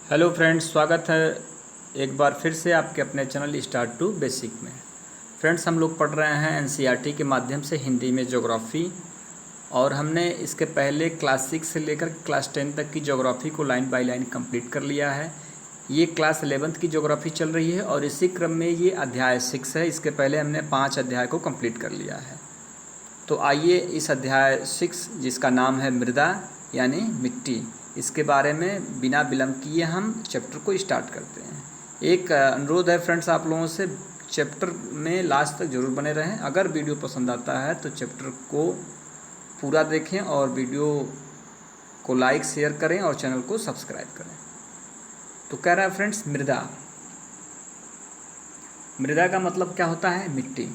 Hello friends, स्वागत है एक बार फिर से आपके अपने चैनल स्टार्ट टू बेसिक में। फ्रेंड्स, हम लोग पढ़ रहे हैं एनसीईआरटी के माध्यम से हिंदी में ज्योग्राफ़ी, और हमने इसके पहले क्लास 6 से लेकर क्लास 10 तक की ज्योग्राफ़ी को लाइन बाय लाइन कंप्लीट कर लिया है। ये क्लास 11th की ज्योग्राफ़ी चल रही है और इसी क्रम में ये अध्याय 6 है। इसके पहले हमने 5 अध्याय को कंप्लीट कर लिया है। तो आइए इस अध्याय 6 जिसका नाम है मृदा यानी मिट्टी, इसके बारे में बिना विलंब किए हम चैप्टर को स्टार्ट करते हैं। एक अनुरोध है फ्रेंड्स आप लोगों से, चैप्टर में लास्ट तक ज़रूर बने रहें। अगर वीडियो पसंद आता है तो चैप्टर को पूरा देखें और वीडियो को लाइक शेयर करें और चैनल को सब्सक्राइब करें। तो कह रहा है फ्रेंड्स, मृदा का मतलब क्या होता है? मिट्टी।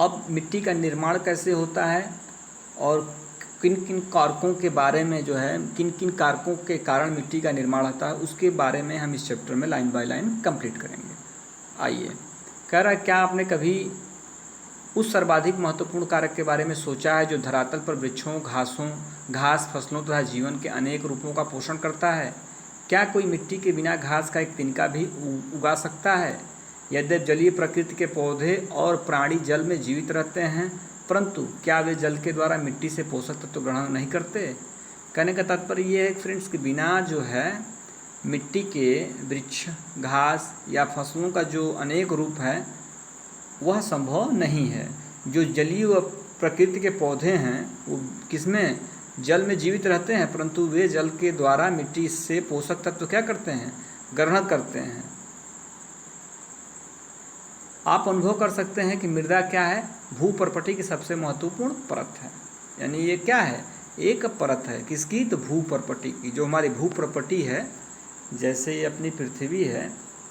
अब मिट्टी का निर्माण कैसे होता है और किन किन कारकों के बारे में जो है, किन किन कारकों के कारण मिट्टी का निर्माण होता है, उसके बारे में हम इस चैप्टर में लाइन बाय लाइन कंप्लीट करेंगे। आइए, कह रहा है, क्या आपने कभी उस सर्वाधिक महत्वपूर्ण कारक के बारे में सोचा है जो धरातल पर वृक्षों, घास, फसलों तथा जीवन के अनेक रूपों का पोषण करता है? क्या कोई मिट्टी के बिना घास का एक तिनका भी उगा सकता है? यद्यपि जलीय प्रकृति के पौधे और प्राणी जल में जीवित रहते हैं, परंतु क्या वे जल के द्वारा मिट्टी से पोषक तत्व ग्रहण नहीं करते? कहने का तात्पर्य ये है फ्रेंड्स कि बिना जो है मिट्टी के वृक्ष, घास या फसलों का जो अनेक रूप है वह संभव नहीं है। जो जलीय व प्रकृति के पौधे हैं वो किसमें, जल में जीवित रहते हैं, परंतु वे जल के द्वारा मिट्टी से पोषक तत्व क्या करते हैं, ग्रहण करते हैं। आप अनुभव कर सकते हैं कि मृदा क्या है, भूपर्पटी की सबसे महत्वपूर्ण परत है। यानी ये क्या है, एक परत है किसकी, तो भूपर्पटी की। जो हमारी भूपर्पटी है, जैसे ये अपनी पृथ्वी है,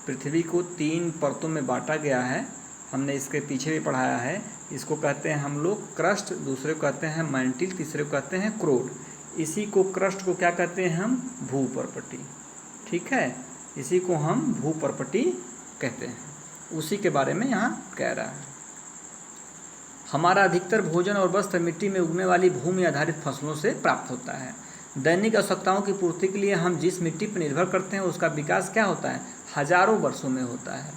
पृथ्वी को 3 परतों में बांटा गया है। हमने इसके पीछे भी पढ़ाया है। इसको कहते हैं हम लोग क्रस्ट, दूसरे को कहते हैं मैंटिल, तीसरे को कहते हैं क्रोड। इसी को, क्रस्ट को क्या कहते हैं हम, भूपर्पटी। ठीक है, इसी को हम भूपर्पटी कहते हैं। उसी के बारे में यहाँ कह रहा है। हमारा अधिकतर भोजन और वस्त्र मिट्टी में उगने वाली भूमि आधारित फसलों से प्राप्त होता है। दैनिक आवश्यकताओं की पूर्ति के लिए हम जिस मिट्टी पर निर्भर करते हैं उसका विकास क्या होता है, हजारों वर्षों में होता है।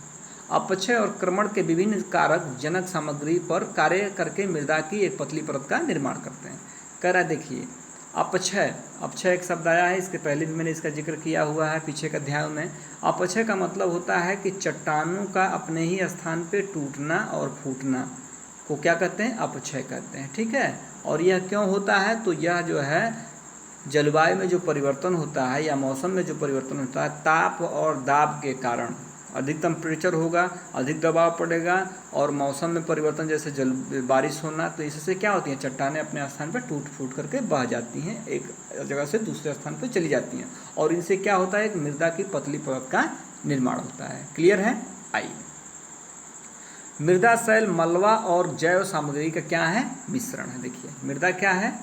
अपक्षय और क्रमण के विभिन्न कारक जनक सामग्री पर कार्य करके मृदा की एक पतली परत का निर्माण करते हैं। कह रहा है, देखिए, अपक्षय एक शब्द आया है, इसके पहले भी मैंने इसका जिक्र किया हुआ है पीछे के अध्याय में। अपक्षय का मतलब होता है कि चट्टानों का अपने ही स्थान पे टूटना और फूटना को क्या कहते हैं, अपक्षय कहते हैं। ठीक है, और यह क्यों होता है, तो यह जो है जलवायु में जो परिवर्तन होता है या मौसम में जो परिवर्तन होता है, ताप और दाब के कारण अधिक टेम्परेचर होगा, अधिक दबाव पड़ेगा, और मौसम में परिवर्तन जैसे बारिश होना, तो इससे क्या होती हैं, चट्टानें अपने स्थान पर टूट फूट करके बह जाती हैं, एक जगह से दूसरे स्थान पर चली जाती हैं, और इनसे क्या होता है, एक मृदा की पतली परत का निर्माण होता है। क्लियर है? आइए, मृदा शैल मलबा और जैव सामग्री का क्या है, मिश्रण है। देखिए, मृदा क्या है,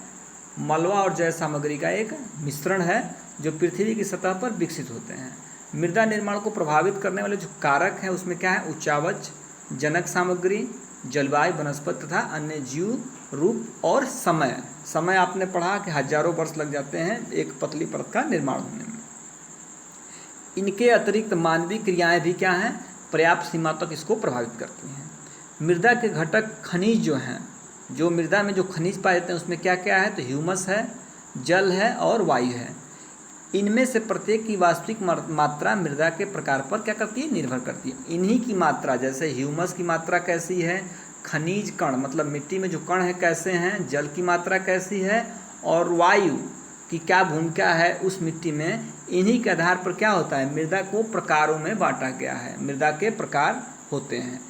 मलबा और जैव सामग्री का एक मिश्रण है जो पृथ्वी की सतह पर विकसित होते हैं। मृदा निर्माण को प्रभावित करने वाले जो कारक हैं उसमें क्या है, उच्चावच, जनक सामग्री, जलवायु, वनस्पति तथा अन्य जीव रूप, और समय आपने पढ़ा कि हजारों वर्ष लग जाते हैं एक पतली परत का निर्माण होने में। इनके अतिरिक्त मानवीय क्रियाएं भी क्या हैं, पर्याप्त सीमा तक इसको प्रभावित करती हैं। मृदा के घटक खनिज जो हैं, जो मृदा में जो खनिज पाए जाते हैं उसमें क्या क्या है, तो ह्यूमस है, जल है और वायु है। इनमें से प्रत्येक की वास्तविक मात्रा मृदा के प्रकार पर क्या करती है, निर्भर करती है। इन्हीं की मात्रा, जैसे ह्यूमस की मात्रा कैसी है, खनिज कण मतलब मिट्टी में जो कण है कैसे हैं, जल की मात्रा कैसी है, और वायु की क्या भूमिका है उस मिट्टी में, इन्हीं के आधार पर क्या होता है, मृदा को प्रकारों में बांटा गया है। मृदा के प्रकार होते हैं।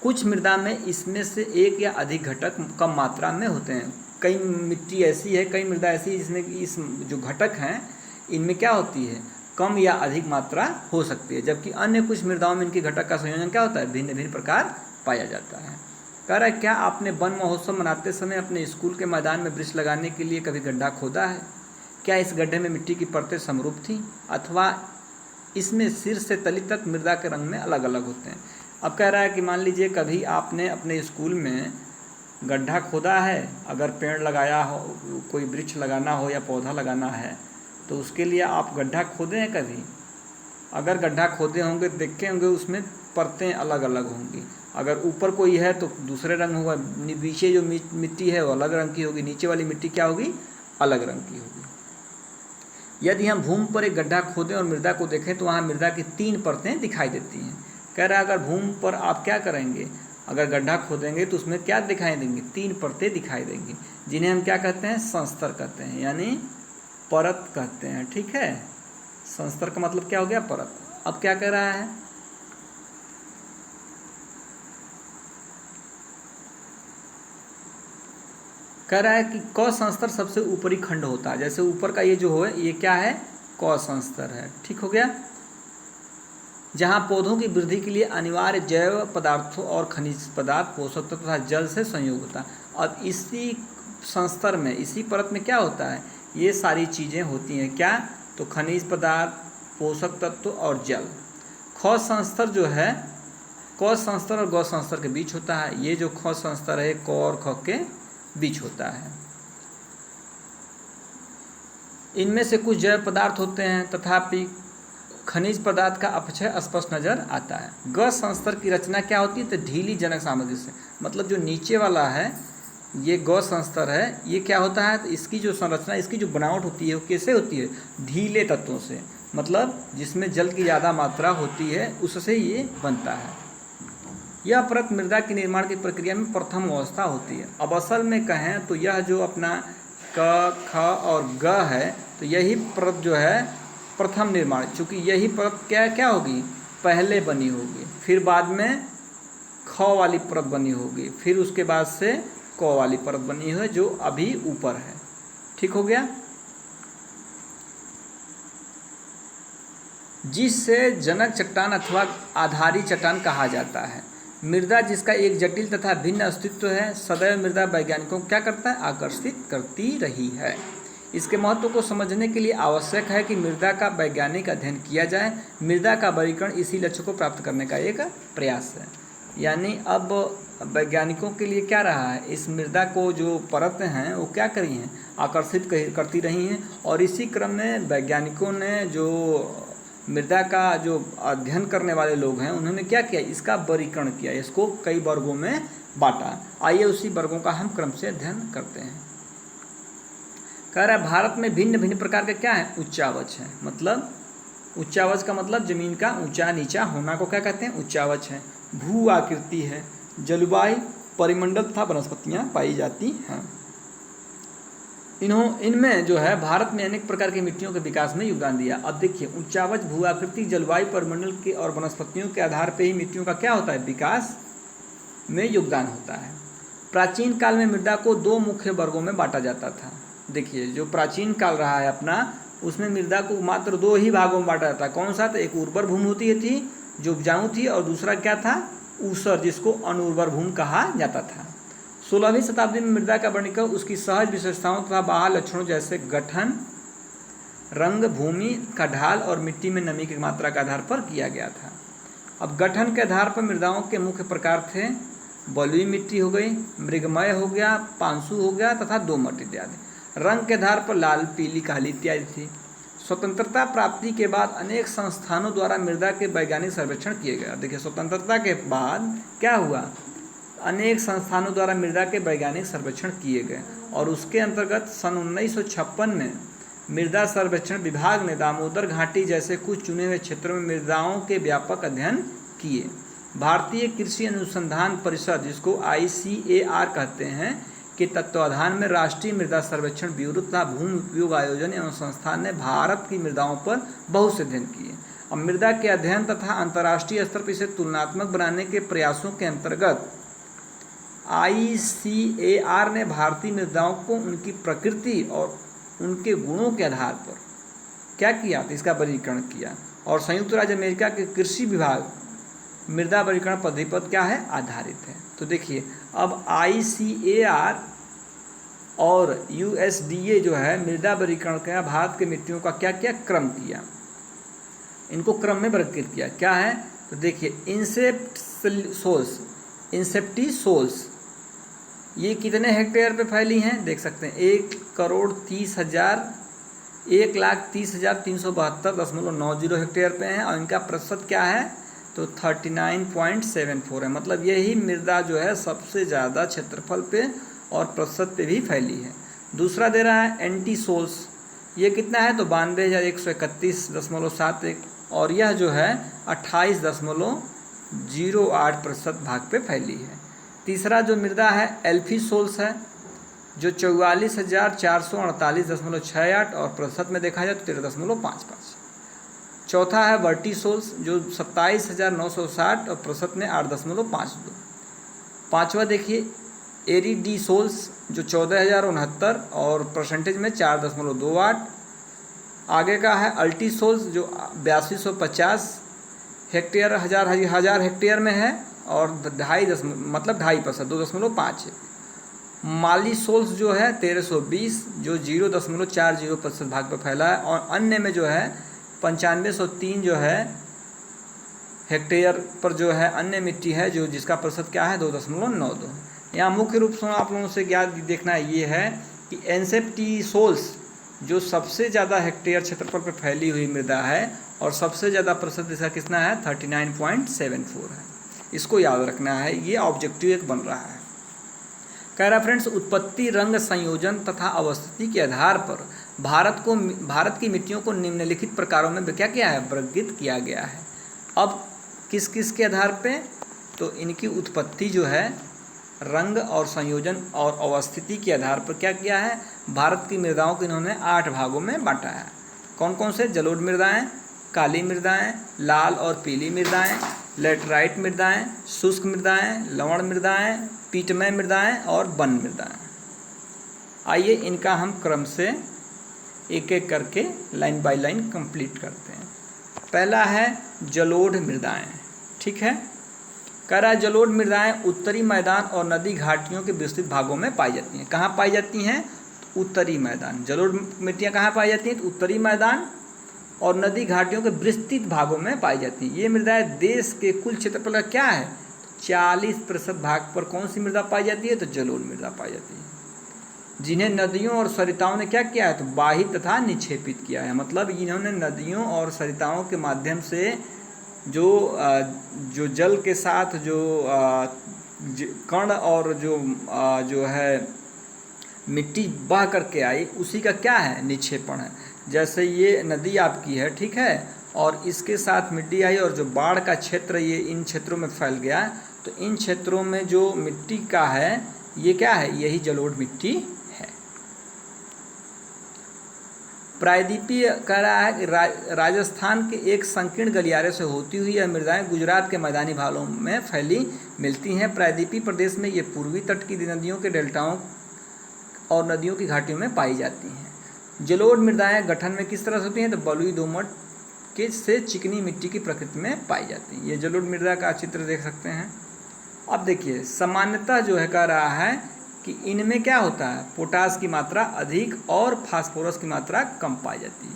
कुछ मृदा में इसमें से एक या अधिक घटक कम मात्रा में होते हैं। कई मिट्टी ऐसी है, कई मृदा ऐसी है जिसमें इस जो घटक हैं इनमें क्या होती है, कम या अधिक मात्रा हो सकती है, जबकि अन्य कुछ मृदाओं में इनकी घटक का संयोजन क्या होता है, भिन्न भिन्न प्रकार पाया जाता है। कह रहा है, क्या आपने वन महोत्सव मनाते समय अपने स्कूल के मैदान में वृक्ष लगाने के लिए कभी गड्ढा खोदा है? क्या इस गड्ढे में मिट्टी की परतें समरूप थीं, अथवा इसमें सिर से तली तक मृदा के रंग में अलग अलग होते हैं? अब कह रहा है कि मान लीजिए कभी आपने अपने स्कूल में गड्ढा खोदा है, अगर पेड़ लगाया हो, कोई वृक्ष लगाना हो या पौधा लगाना है, तो उसके लिए आप गड्ढा खोदे हैं कभी? अगर गड्ढा खोदे होंगे देखे होंगे उसमें परतें अलग अलग होंगी। अगर ऊपर कोई है तो दूसरे रंग होगा, नीचे जो मिट्टी है वो अलग रंग की होगी, नीचे वाली मिट्टी क्या होगी? अलग रंग की होगी। यदि हम भूमि पर एक गड्ढा खोदें और मृदा को देखें तो वहाँ मृदा की 3 परतें दिखाई देती हैं। कह रहा है अगर भूमि पर आप क्या करेंगे, अगर गड्ढा खोदेंगे तो उसमें क्या दिखाई देंगी? 3 परतें दिखाई देंगी, जिन्हें हम क्या कहते हैं? संस्तर कहते हैं, यानी परत कहते हैं। ठीक है, संस्तर का मतलब क्या हो गया? परत। अब क्या कह रहा है? कह रहा है कि क संस्तर सबसे ऊपरी खंड होता है। जैसे ऊपर का ये जो है ये क्या है? क संस्तर है। ठीक हो गया, जहाँ पौधों की वृद्धि के लिए अनिवार्य जैव पदार्थों और खनिज पदार्थ, पोषक तत्व तथा जल से संयोग होता है। अब इसी संस्तर में, इसी परत में क्या होता है? ये सारी चीज़ें होती हैं। क्या? तो खनिज पदार्थ, पोषक तत्व और जल। ख संस्तर जो है क संस्तर और ग संस्तर के बीच होता है। ये जो ख संस्तर है क और ख के बीच होता है। इनमें से कुछ जैव पदार्थ होते हैं, तथापि खनिज पदार्थ का अपक्षय स्पष्ट नजर आता है। ग संस्तर की रचना क्या होती है? तो ढीली जनक सामग्री से, मतलब जो नीचे वाला है ये ग संस्तर है, ये क्या होता है? तो इसकी जो संरचना, इसकी जो बनावट होती है वो कैसे होती है? ढीले तत्वों से, मतलब जिसमें जल की ज़्यादा मात्रा होती है उससे ये बनता है। यह परत मृदा के निर्माण की प्रक्रिया में प्रथम अवस्था होती है। अब असल में कहें तो यह जो अपना क, ख और ग है, तो यही परत जो है प्रथम निर्माण, चूँकि यही परत क्या क्या होगी? पहले बनी होगी, फिर बाद में ख वाली परत बनी होगी, फिर उसके बाद से क वाली परत बनी है जो अभी ऊपर है। ठीक हो गया, जिससे जनक चट्टान अथवा आधारी चट्टान कहा जाता है। मृदा जिसका एक जटिल तथा भिन्न अस्तित्व है, सदैव मृदा वैज्ञानिकों को क्या करता है? आकर्षित करती रही है। इसके महत्व को समझने के लिए आवश्यक है कि मृदा का वैज्ञानिक अध्ययन किया जाए। मृदा का वर्गीकरण इसी लक्ष्य को प्राप्त करने का एक प्रयास है। यानी अब वैज्ञानिकों के लिए क्या रहा है? इस मृदा को जो परत हैं वो क्या करी हैं? आकर्षित करती रही हैं, और इसी क्रम में वैज्ञानिकों ने जो मृदा का जो अध्ययन करने वाले लोग हैं उन्होंने क्या किया? इसका वर्गीकरण किया, इसको कई वर्गों में बांटा। आइए उसी वर्गों का हम क्रम से अध्ययन करते हैं। कह रहा है भारत में भिन्न भिन्न प्रकार के क्या है? उच्चावच है। मतलब उच्चावच का मतलब जमीन का ऊंचा नीचा होना को क्या कहते हैं? उच्चावच है। भू आकृति है, जलवायु, परिमंडल तथा वनस्पतियाँ पाई जाती हैं। इनमें जो है भारत में अनेक प्रकार की मिट्टियों के विकास में योगदान दिया। अब देखिए, उच्चावच, भू आकृति, जलवायु, परिमंडल के और वनस्पतियों के आधार पर ही मिट्टियों का क्या होता है? विकास में योगदान होता है। प्राचीन काल में मृदा को 2 मुख्य वर्गों में बांटा जाता था। देखिए, जो प्राचीन काल रहा है अपना, उसमें मृदा को मात्र 2 ही भागों में बांटा जाता। कौन सा? तो एक उर्वर भूमि होती थी जो उपजाऊ थी, और दूसरा क्या था? ऊसर, जिसको अनुर्वर भूमि कहा जाता था। 16वीं शताब्दी में मृदा का वर्गीकरण उसकी सहज विशेषताओं तथा बाह्य लक्षणों जैसे गठन, रंग, भूमि का ढाल और मिट्टी में नमी की मात्रा के आधार पर किया गया था। अब गठन के आधार पर मृदाओं के मुख्य प्रकार थे बलुई मिट्टी हो गई, मृगमय हो गया, पांसु हो गया तथा दोमट इत्यादि। रंग के आधार पर लाल, पीली, काली इत्यादि थी। स्वतंत्रता प्राप्ति के बाद अनेक संस्थानों द्वारा मृदा के वैज्ञानिक सर्वेक्षण किए गए। देखिए, स्वतंत्रता के बाद क्या हुआ? अनेक संस्थानों द्वारा मृदा के वैज्ञानिक सर्वेक्षण किए गए, और उसके अंतर्गत सन 1956 में मृदा सर्वेक्षण विभाग ने दामोदर घाटी जैसे कुछ चुने हुए क्षेत्रों में मृदाओं के व्यापक अध्ययन किए। भारतीय कृषि अनुसंधान परिषद, जिसको ICAR कहते हैं, के तत्वाधान में राष्ट्रीय मृदा सर्वेक्षण ब्यूरो तथा भूमि उपयोग आयोजन एवं संस्थान ने भारत की मृदाओं पर बहुत से अध्ययन किए। अब मृदा के अध्ययन तथा अंतर्राष्ट्रीय स्तर पर इसे तुलनात्मक बनाने के प्रयासों के अंतर्गत ICAR ने भारतीय मृदाओं को उनकी प्रकृति और उनके गुणों के आधार पर क्या किया? तो इसका वर्गीकरण किया, और संयुक्त राज्य अमेरिका के कृषि विभाग मृदा वर्गीकरण पद्धति पर क्या है? आधारित है। तो देखिए, अब ICAR और USDA जो है मृदा वर्गीकरण का भारत के मिट्टियों का क्या किया? क्रम किया, इनको क्रम में वर्गीकृत किया। क्या है? तो देखिए, इंसेप्टिसोल्स ये कितने हेक्टेयर पे फैली हैं? देख सकते हैं 1,30,000 1,30,372.90 हेक्टेयर पे हैं और इनका प्रतिशत क्या है तो 39.74 है। मतलब यही मृदा जो है सबसे ज़्यादा क्षेत्रफल पे और प्रतिशत पे भी फैली है। दूसरा दे रहा है एंटीसोल्स, ये कितना है तो 92,131.71 और यह जो है 28.08% भाग पे फैली है। तीसरा जो मृदा है एल्फीसोल्स है जो 44,448.68 और प्रतिशत में देखा जाए तो 13.55। चौथा है वर्टिसोल्स जो 27,960 और प्रतिशत में 8.52। पाँचवा देखिए एरिडीसोल्स जो 14,069 और परसेंटेज में 4.28। आगे का है अल्टीसोल्स जो 8250 हेक्टेयर हजार हेक्टेयर में है और 2.5% 2.5 है। मालीसोल्स जो है 1320 जो 0.40% भाग पर फैला है और अन्य में जो है 9503 जो है हेक्टेयर पर जो है अन्य मिट्टी है जो जिसका प्रतिशत क्या है 2.92। यहाँ मुख्य रूप से आप लोगों से क्या देखना ये है कि एन्सेप्टिसोल्स जो सबसे ज़्यादा हेक्टेयर क्षेत्रफल पर फैली हुई मृदा है और सबसे ज़्यादा प्रतिशत इसका कितना है 39.74 है। इसको याद रखना है, ये ऑब्जेक्टिव एक बन रहा है। कह रहा फ्रेंड्स उत्पत्ति, रंग, संयोजन तथा अवस्थिति के आधार पर भारत की मिट्टियों को निम्नलिखित प्रकारों में क्या किया है वर्गीकृत किया गया है। अब किस किस के आधार पे तो इनकी उत्पत्ति जो है रंग और संयोजन और अवस्थिति के आधार पर क्या किया है भारत की मृदाओं को इन्होंने 8 भागों में बांटा है। कौन कौन से जलोढ़ मृदाएं, काली मृदाएं, लाल और पीली मृदाएं, लेटराइट मृदाएं, शुष्क मृदाएं, लवण मृदाएं, पीटमय मृदाएं और वन मृदाएं। आइए इनका हम क्रम से एक एक करके लाइन बाय लाइन कंप्लीट करते हैं। पहला है जलोढ़ मृदाएं। ठीक है, कह रहा है जलोढ़ मृदाएं उत्तरी मैदान और नदी घाटियों के विस्तृत भागों में पाई जाती हैं। कहाँ पाई जाती हैं? उत्तरी मैदान। जलोढ़ मिट्टियाँ कहाँ पाई जाती हैं? तो उत्तरी मैदान और नदी घाटियों के विस्तृत भागों में पाई जाती हैं। ये मृदाएं देश के कुल क्षेत्रफल का क्या है 40% भाग पर कौन सी मृदा पाई जाती है तो जलोढ़ मृदा पाई जाती है, जिन्हें नदियों और सरिताओं ने क्या किया है तो बाहित तथा निक्षेपित किया है। मतलब इन्होंने नदियों और सरिताओं के माध्यम से जो जल के साथ जो कण और जो है मिट्टी बह करके आई उसी का क्या है निक्षेपण है। जैसे ये नदी आपकी है, ठीक है, और इसके साथ मिट्टी आई और जो बाढ़ का क्षेत्र ये इन क्षेत्रों में फैल गया तो इन क्षेत्रों में जो मिट्टी का है ये क्या है यही जलोढ़ मिट्टी है। प्रायद्वीपीय कह रहा है कि राजस्थान के एक संकीर्ण गलियारे से होती हुई यह मृदाएं गुजरात के मैदानी भागों में फैली मिलती हैं। प्रायद्वीपीय प्रदेश में ये पूर्वी तट की नदियों के डेल्टाओं और नदियों की घाटियों में पाई जाती हैं। जलोढ़ मृदाएं गठन में किस तरह से होती हैं तो बलुई दोमट के से चिकनी मिट्टी की प्रकृति में पाई जाती हैं। ये जलोढ़ मृदा का चित्र देख सकते हैं। अब देखिए सामान्यतः जो है कह रहा है कि इनमें क्या होता है पोटास की मात्रा अधिक और फास्फोरस की मात्रा कम पाई जाती है।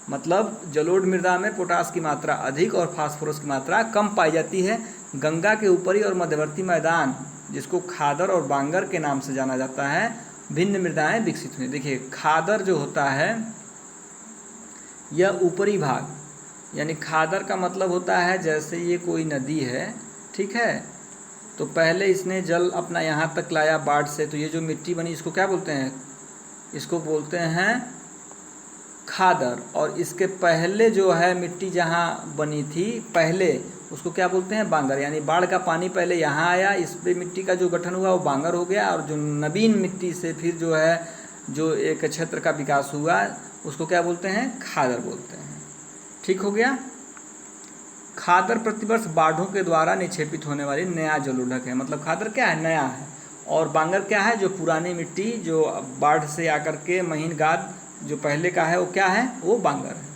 मतलब जलोढ़ मृदा में पोटास की मात्रा अधिक और फास्फोरस की मात्रा कम पाई जाती है। गंगा के ऊपरी और मध्यवर्ती मैदान जिसको खादर और बांगर के नाम से जाना जाता है भिन्न मृदाएं विकसित हुई। देखिए खादर जो होता है यह ऊपरी भाग, यानी खादर का मतलब होता है जैसे ये कोई नदी है, ठीक है, तो पहले इसने जल अपना यहाँ तक लाया बाढ़ से, तो ये जो मिट्टी बनी इसको क्या बोलते हैं, इसको बोलते हैं खादर। और इसके पहले जो है मिट्टी जहाँ बनी थी पहले उसको क्या बोलते हैं बांगर। यानी बाढ़ का पानी पहले यहाँ आया, इस पे मिट्टी का जो गठन हुआ वो बांगर हो गया और जो नवीन मिट्टी से फिर जो है जो एक क्षेत्र का विकास हुआ उसको क्या बोलते हैं खादर बोलते हैं। ठीक हो गया। खादर प्रतिवर्ष बाढ़ों के द्वारा निक्षेपित होने वाली नया जलोढ़ है। मतलब खादर क्या है नया है और बांगर क्या है जो पुरानी मिट्टी जो बाढ़ से आकर के महीन गाद जो पहले का है वो क्या है वो बांगर है।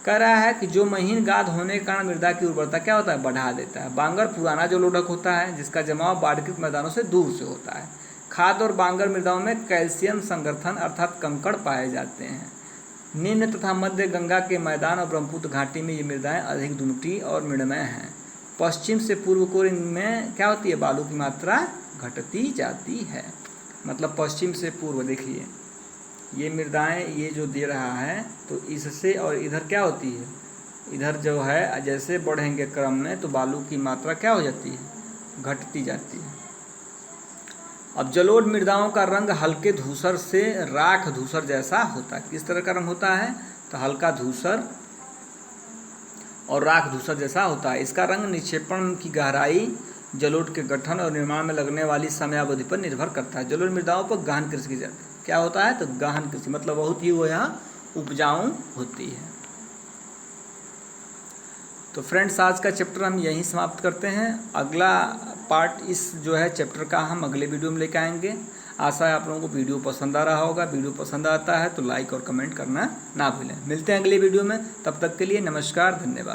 कह रहा है कि जो महीन गाद होने के कारण मृदा की उर्वरता क्या होता है बढ़ा देता है। बांगर पुराना जलोढ़ होता है जिसका जमाव बाढ़कृत मैदानों से दूर से होता है। खाद और बांगर मृदाओं में कैल्शियम संगठन अर्थात कंकड़ पाए जाते हैं। निम्न तथा मध्य गंगा के मैदान और ब्रह्मपुत्र घाटी में ये मृदाएं अधिक दुमटी और मृणमय हैं। पश्चिम से पूर्व को इनमें क्या होती है बालू की मात्रा घटती जाती है। मतलब पश्चिम से पूर्व देखिए ये मृदाएं ये जो दे रहा है तो इससे, और इधर क्या होती है, इधर जो है जैसे बढ़ेंगे क्रम में तो बालू की मात्रा क्या हो जाती है, घटती जाती है। अब जलोढ़ मृदाओं का रंग हल्के धूसर से राख धूसर जैसा होता है। किस तरह का रंग होता है, तो हल्का धूसर और राख धूसर जैसा होता है। इसका रंग निक्षेपण की गहराई, जलोढ़ के गठन और निर्माण में लगने वाली समयावधि पर निर्भर करता है। जलोढ़ मृदाओं पर गहन कृषि की जाती है। क्या होता है, तो गहन कृषि मतलब बहुत ही वो यहाँ उपजाऊ होती है। तो फ्रेंड्स, आज का चैप्टर हम यहीं समाप्त करते हैं। अगला पार्ट इस जो है चैप्टर का हम अगले वीडियो में लेकर आएंगे। आशा है आप लोगों को वीडियो पसंद आ रहा होगा। वीडियो पसंद आता है तो लाइक और कमेंट करना ना भूलें। मिलते हैं अगले वीडियो में, तब तक के लिए नमस्कार, धन्यवाद।